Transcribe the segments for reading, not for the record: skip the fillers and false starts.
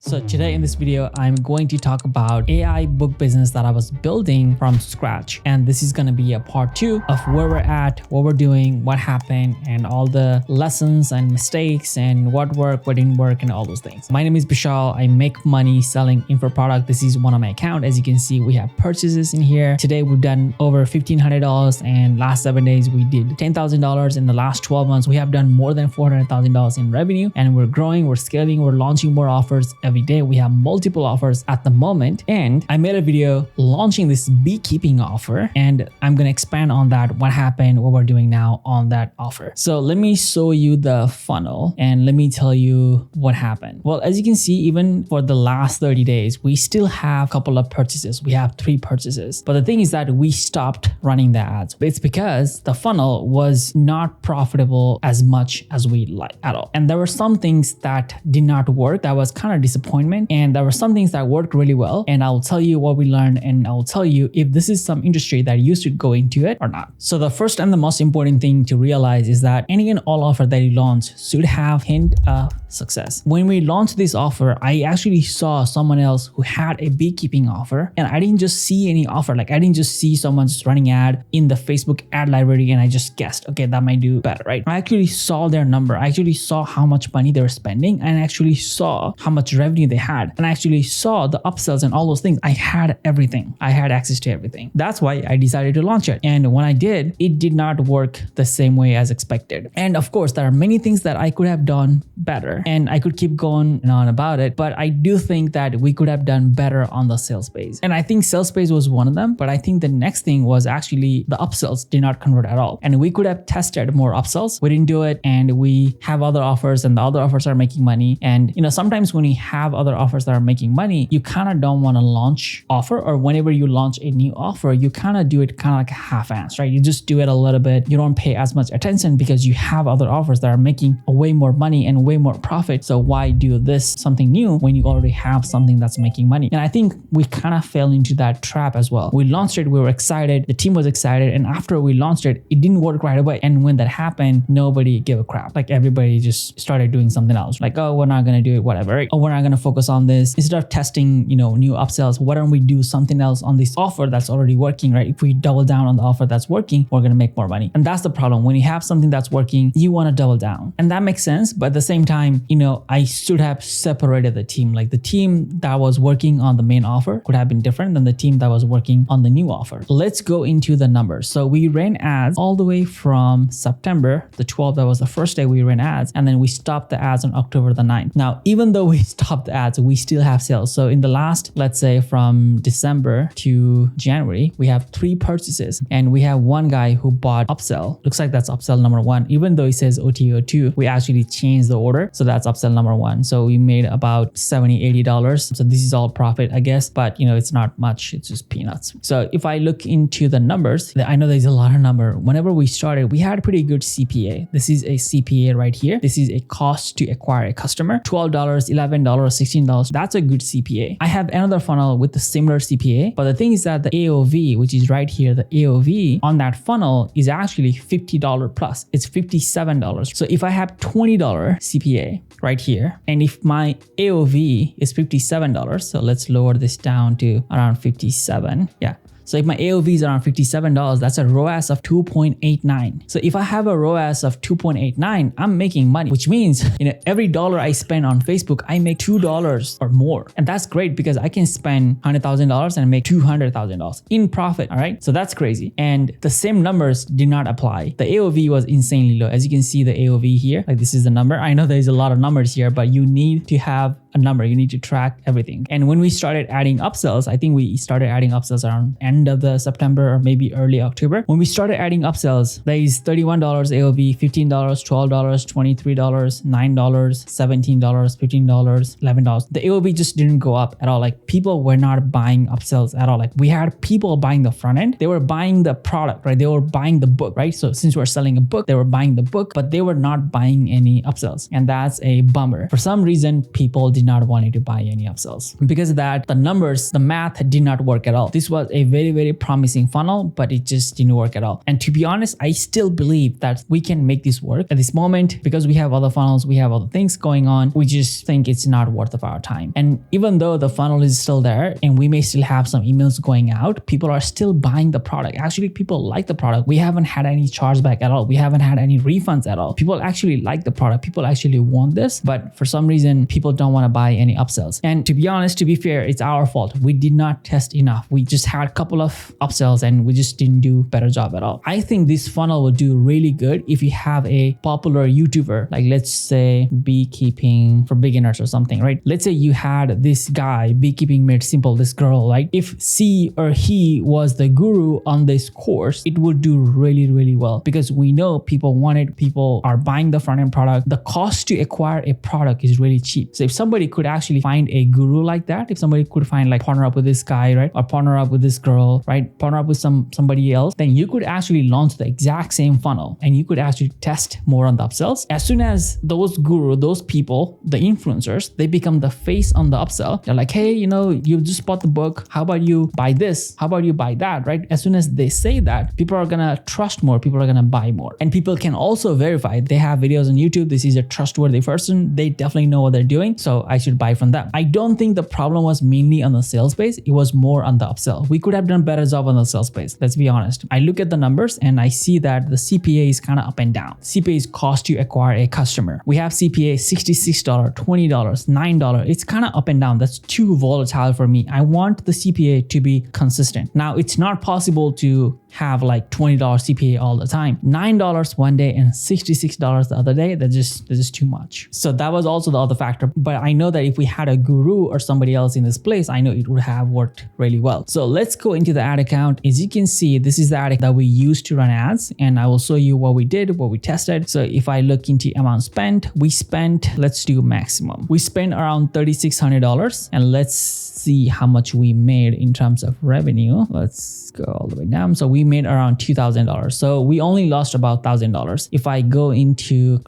So today in this video, I'm going to talk about AI book business that I was building from scratch. And this is going to be a part 2 of where we're at, what we're doing, what happened, and all the lessons and mistakes and what worked, what didn't work, and all those things. My name is Bishal. I make money selling info product. This is one of my accounts. As you can see, we have purchases in here. Today, we've done over $1,500 and last 7 days, we did $10,000. In the last 12 months, we have done more than $400,000 in revenue, and we're growing, we're scaling, we're launching more offers every day. We have multiple offers at the moment, and I made a video launching this beekeeping offer, and I'm going to expand on that, what happened, what we're doing now on that offer. So let me show you the funnel and let me tell you what happened. Well, as you can see, even for the last 30 days, we still have a couple of purchases. We have 3 purchases, but the thing is that we stopped running the ads. It's because the funnel was not profitable as much as we like at all. And there were some things that did not work. That was kind of disappointment. And there were some things that worked really well. And I'll tell you what we learned, and I'll tell you if this is some industry that you should go into it or not. So the first and the most important thing to realize is that any and all offer that you launch should have hint of success. When we launched this offer, I actually saw someone else who had a beekeeping offer, and I didn't just see any offer. Like I didn't just see someone just running ad in the Facebook ad library and I just guessed, okay, that might do better, right? I actually saw their number. I actually saw how much money they were spending, and I actually saw how much revenue they had. And I actually saw the upsells and all those things. I had everything. I had access to everything. That's why I decided to launch it. And when I did, it did not work the same way as expected. And of course, there are many things that I could have done better, and I could keep going on about it. But I do think that we could have done better on the sales page. And I think sales page was one of them. But I think the next thing was actually the upsells did not convert at all. And we could have tested more upsells. We didn't do it. And we have other offers, and the other offers are making money. And sometimes when you have other offers that are making money, you kind of don't want to launch offer, or whenever you launch a new offer, you kind of do it kind of like half-assed, right? You just do it a little bit. You don't pay as much attention because you have other offers that are making way more money and way more profit. So why do this something new when you already have something that's making money? And I think we kind of fell into that trap as well. We launched it, we were excited, the team was excited, and after we launched it, it didn't work right away. And when that happened, nobody gave a crap. Like everybody just started doing something else. Like, oh, we're not going to do it, whatever, right? Oh, we're not going to focus on this. Instead of testing, new upsells, why don't we do something else on this offer that's already working, right? If we double down on the offer that's working, we're going to make more money. And that's the problem. When you have something that's working, you want to double down. And that makes sense. But at the same time, I should have separated the team. Like the team that was working on the main offer could have been different than the team that was working on the new offer. Let's go into the numbers. So we ran ads all the way from September the 12th. That was the first day we ran ads. And then we stopped the ads on October the 9th. Now, even though we stopped the ads, we still have sales. So in the last, let's say from December to January, we have 3 purchases, and we have one guy who bought upsell. Looks like that's upsell number 1. Even though it says OTO2, we actually changed the order. So that's upsell number 1. So we made about $70, $80. So this is all profit, I guess, but it's not much. It's just peanuts. So if I look into the numbers, I know there's a lot of number. Whenever we started, we had a pretty good CPA. This is a CPA right here. This is a cost to acquire a customer. $12, $11, $16. That's a good CPA. I have another funnel with the similar CPA, but the thing is that the AOV, which is right here, the AOV on that funnel is actually $50 plus. It's $57. So if I have $20 CPA right here, and if my AOV is $57, so let's lower this down to around 57. Yeah. So if my AOV is around $57, that's a ROAS of 2.89. So if I have a ROAS of 2.89, I'm making money, which means, every dollar I spend on Facebook, I make $2 or more. And that's great because I can spend $100,000 and make $200,000 in profit. All right. So that's crazy. And the same numbers did not apply. The AOV was insanely low. As you can see, the AOV here, like this is the number. I know there's a lot of numbers here, but you need to have a number. You need to track everything. And when we started adding upsells, I think we started adding upsells around end of the September or maybe early October. When we started adding upsells, there is $31 AOV, $15, $12, $23, $9, $17, $15, $11. The AOV just didn't go up at all. Like people were not buying upsells at all. Like we had people buying the front end. They were buying the product, right? They were buying the book, right? So since we're selling a book, they were buying the book, but they were not buying any upsells. And that's a bummer. For some reason, people did not want you to buy any upsells. Because of that, the numbers, the math did not work at all. This was a very, very promising funnel, but it just didn't work at all. And to be honest, I still believe that we can make this work at this moment because we have other funnels, we have other things going on. We just think it's not worth of our time. And even though the funnel is still there and we may still have some emails going out, people are still buying the product. Actually, people like the product. We haven't had any chargeback at all. We haven't had any refunds at all. People actually like the product. People actually want this, but for some reason, people don't want to buy any upsells. And to be honest, to be fair, it's our fault. We did not test enough. We just had a couple of upsells and we just didn't do a better job at all. I think this funnel will do really good if you have a popular YouTuber, like let's say beekeeping for beginners or something, right? Let's say you had this guy, beekeeping made simple, this girl, right? If she or he was the guru on this course, it would do really, really well because we know people want it. People are buying the front end product. The cost to acquire a product is really cheap. So if somebody could actually find a guru like that, if somebody could find like partner up with this guy, right? Or partner up with this girl, right? Partner up with somebody else, then you could actually launch the exact same funnel and you could actually test more on the upsells. As soon as those guru, those people, the influencers, they become the face on the upsell. They're like, hey, you just bought the book. How about you buy this? How about you buy that, right? As soon as they say that, people are going to trust more. People are going to buy more. And people can also verify. They have videos on YouTube. This is a trustworthy person. They definitely know what they're doing. So I should buy from them. I don't think the problem was mainly on the sales base. It was more on the upsell. We could have done a better job on the sales base. Let's be honest. I look at the numbers and I see that the CPA is kind of up and down. CPA is cost to acquire a customer. We have CPA $66, $20, $9. It's kind of up and down. That's too volatile for me. I want the CPA to be consistent. Now, it's not possible to have like $20 CPA all the time. $9 one day and $66 the other day, that's just too much. So that was also the other factor. But I know that if we had a guru or somebody else in this place, I know it would have worked really well. So let's go into the ad account. As you can see, this is the ad that we used to run ads, and I will show you what we did, what we tested. So if I look into amount spent, let's do maximum. We spent around $3,600, and let's see how much we made in terms of revenue. Let's go all the way down. So we made around $2,000. So we only lost about $1,000. If I go into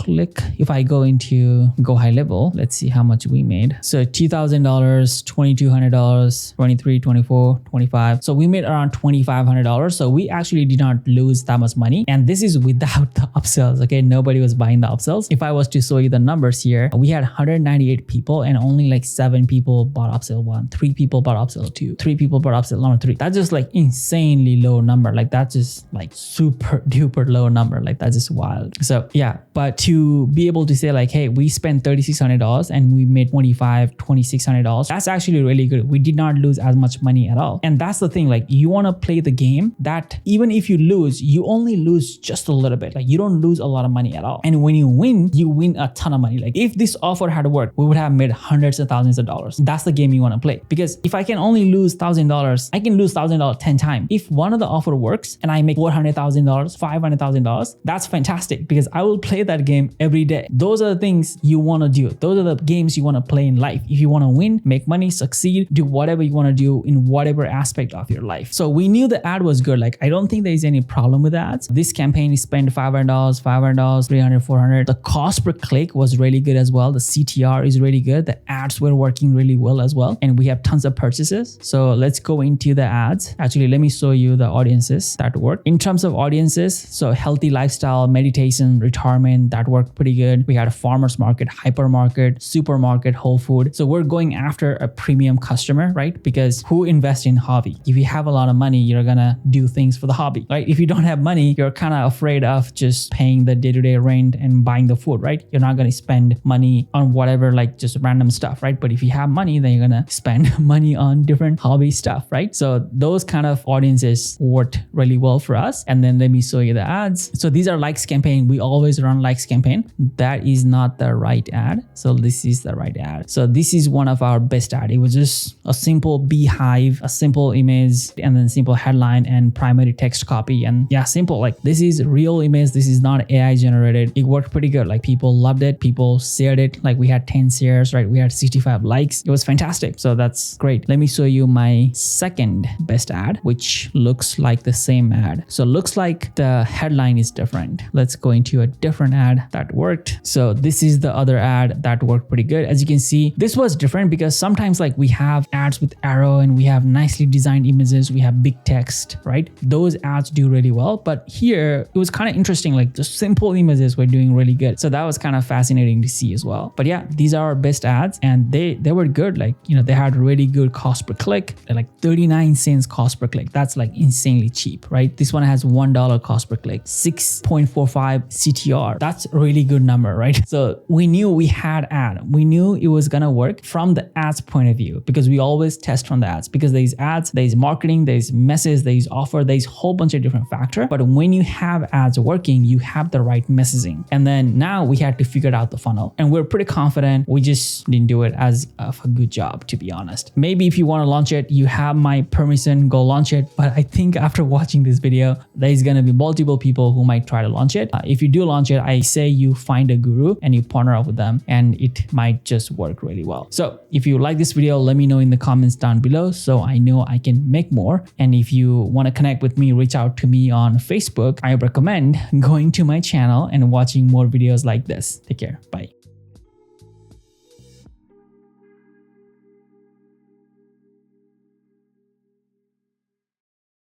go high level, let's see how much we made. So $2,000, $2,200, $23, $24, $25. So we made around $2,500. So we actually did not lose that much money. And this is without the upsells. Okay. Nobody was buying the upsells. If I was to show you the numbers here, we had 198 people and only like 7 people bought upsell 1, 3 people bought upsell 2, 3 people bought upsell number 3. That's just like insanely low number. Like that's just like super duper low number. Like that's just wild. So yeah, but to be able to say like, hey, we spent $3,600 and we made $2,600. That's actually really good. We did not lose as much money at all. And that's the thing, like you want to play the game that even if you lose, you only lose just a little bit. Like you don't lose a lot of money at all. And when you win a ton of money. Like if this offer had worked, we would have made hundreds of thousands of dollars. That's the game you want to play. Because if I can only lose $1,000, I can lose $1,000 10 times. If one of the offer works and I make $400,000, $500,000, that's fantastic because I will play that game every day. Those are the things you want to do. Those are the games you want to play in life. If you want to win, make money, succeed, do whatever you want to do in whatever aspect of your life. So we knew the ad was good. Like I don't think there's any problem with ads. This campaign is spent $500, $300, $400. The cost per click was really good as well. The CTR is really good. The ads were working really well as well. And we have tons of purchases. So let's go into the ads. Actually, let me show you the audiences that work. In terms of audiences, so healthy lifestyle, meditation, retirement, that worked pretty good. We had a farmer's market, hypermarket, supermarket, Whole Food. So we're going after a premium customer, right? Because who invests in hobby? If you have a lot of money, you're gonna do things for the hobby, right? If you don't have money, you're kind of afraid of just paying the day-to-day rent and buying the food, right? You're not gonna spend money on whatever, like just random stuff, right? But if you have money, then you're gonna spend money on different hobby stuff, right? So those kind of audiences worked really well for us. And then let me show you the ads. So these are likes campaign. We always run likes campaign. That is not the right ad. So this is the right ad. So this is one of our best ad. It was just a simple beehive, a simple image, and then simple headline and primary text copy. And yeah, simple. Like this is real image. This is not AI generated. It worked pretty good. Like people loved it. People shared it. Like we had 10 shares, right? We had 65 likes. It was fantastic. So that's great. Let me show you my second best ad, which looks like the same ad. So it looks like the headline is different. Let's go into a different ad that worked. So this is the other ad that worked pretty good. As you can see, this was different because sometimes like we have ads with arrow and we have nicely designed images, we have big text, right? Those ads do really well. But here it was kind of interesting, like the simple images were doing really good. So that was kind of fascinating to see as well. But yeah, these are our best ads and they were good. Like, you know, they had really good cost per click. They're like 39 cents cost per click. That's like insanely cheap, right? This one has $1 cost per click, 6.45 CTR. That's a really good number, right? So we knew we had ad. We knew it was gonna work from the ads point of view because we always test from the ads, because there's ads, there's marketing, there's message, there's offer, there's a whole bunch of different factors. But when you have ads working, you have the right messaging. And then now we had to figure out the funnel, and we're pretty confident. We just didn't do it as of a good job, to be honest. Maybe if you want to launch it, you have my permission, go launch it. But I think after watching this video, there's going to be multiple people who might try to launch it. If you do launch it, I say you find a guru and you partner up with them, and it might just work really well. So if you like this video, let me know in the comments down below so I know I can make more. And if you want to connect with me, reach out to me on Facebook. I recommend going to my channel and watching more videos like this. Take care. Bye.